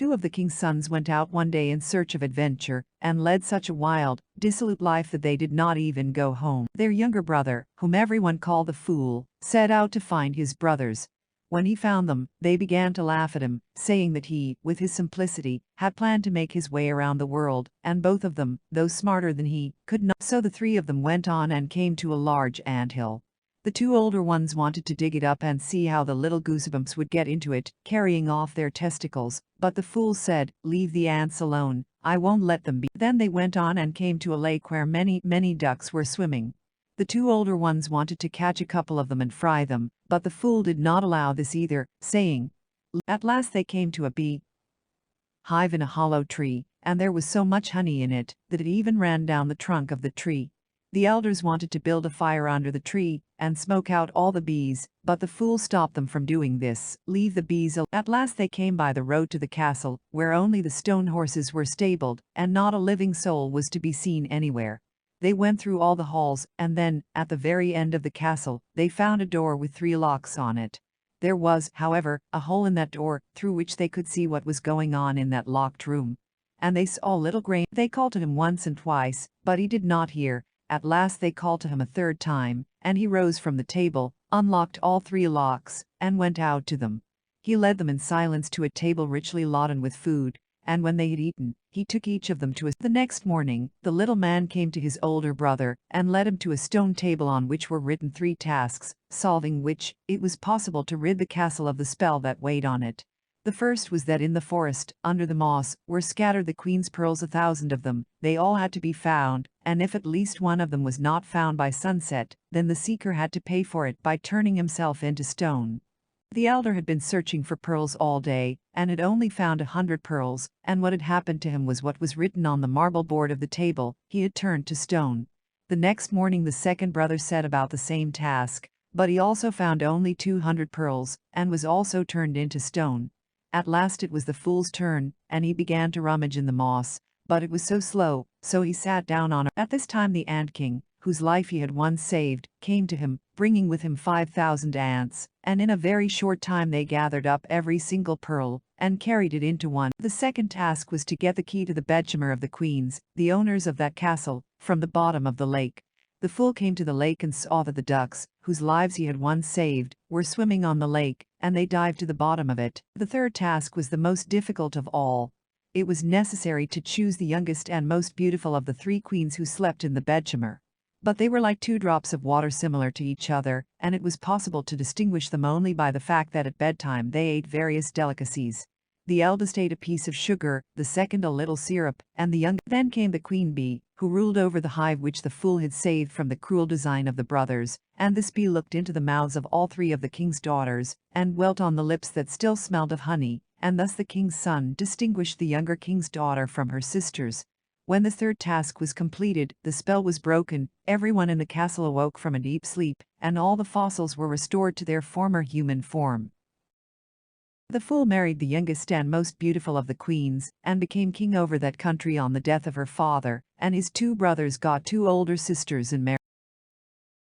Two of the king's sons went out one day in search of adventure, and led such a wild, dissolute life that they did not even go home. Their younger brother, whom everyone called the fool, set out to find his brothers. When he found them, they began to laugh at him, saying that he, with his simplicity, had planned to make his way around the world, and both of them, though smarter than he, could not. So the three of them went on and came to a large anthill. The two older ones wanted to dig it up and see how the little goosebumps would get into it, carrying off their testicles, but the fool said, "Leave the ants alone, I won't let them be." Then they went on and came to a lake where many ducks were swimming. The two older ones wanted to catch a couple of them and fry them, but the fool did not allow this either, saying, At last they came to a bee hive in a hollow tree, and there was so much honey in it that it even ran down the trunk of the tree. The elders wanted to build a fire under the tree and smoke out all the bees, but the fool stopped them from doing this. Leave the bees alone. At last they came by the road to the castle, where only the stone horses were stabled, and not a living soul was to be seen anywhere. They went through all the halls, and then, at the very end of the castle, they found a door with 3 locks on it. There was, however, a hole in that door, through which they could see what was going on in that locked room. And they saw little Grain. They called to him once and twice, but he did not hear. At last they called to him a third time, and he rose from the table, unlocked all 3 locks, and went out to them. He led them in silence to a table richly laden with food, and when they had eaten, he took each of them to a. The next morning, the little man came to his older brother, and led him to a stone table on which were written 3 tasks, solving which, it was possible to rid the castle of the spell that weighed on it. The first was that in the forest, under the moss, were scattered the queen's pearls, 1,000 of them. They all had to be found, and if at least one of them was not found by sunset, then the seeker had to pay for it by turning himself into stone. The elder had been searching for pearls all day, and had only found 100 pearls, and what had happened to him was what was written on the marble board of the table: he had turned to stone. The next morning the second brother set about the same task, but he also found only 200 pearls, and was also turned into stone. At last it was the fool's turn, and he began to rummage in the moss, but it was so slow, so he sat down on it. At this time the ant king, whose life he had once saved, came to him, bringing with him 5,000 ants, and in a very short time they gathered up every single pearl, and carried it into one. The second task was to get the key to the bedchamber of the queens, the owners of that castle, from the bottom of the lake. The fool came to the lake and saw that the ducks, whose lives he had once saved, were swimming on the lake, and they dived to the bottom of it. The third task was the most difficult of all. It was necessary to choose the youngest and most beautiful of the 3 queens who slept in the bedchamber. But they were like 2 drops of water similar to each other, and it was possible to distinguish them only by the fact that at bedtime they ate various delicacies. The eldest ate a piece of sugar, the second a little syrup, and the youngest. Then came the queen bee, who ruled over the hive which the fool had saved from the cruel design of the brothers, and this bee looked into the mouths of all 3 of the king's daughters, and dwelt on the lips that still smelled of honey, and thus the king's son distinguished the younger king's daughter from her sisters. When the third task was completed, the spell was broken, everyone in the castle awoke from a deep sleep, and all the fossils were restored to their former human form. The fool married the youngest and most beautiful of the queens, and became king over that country on the death of her father, and his 2 brothers got 2 older sisters in marriage.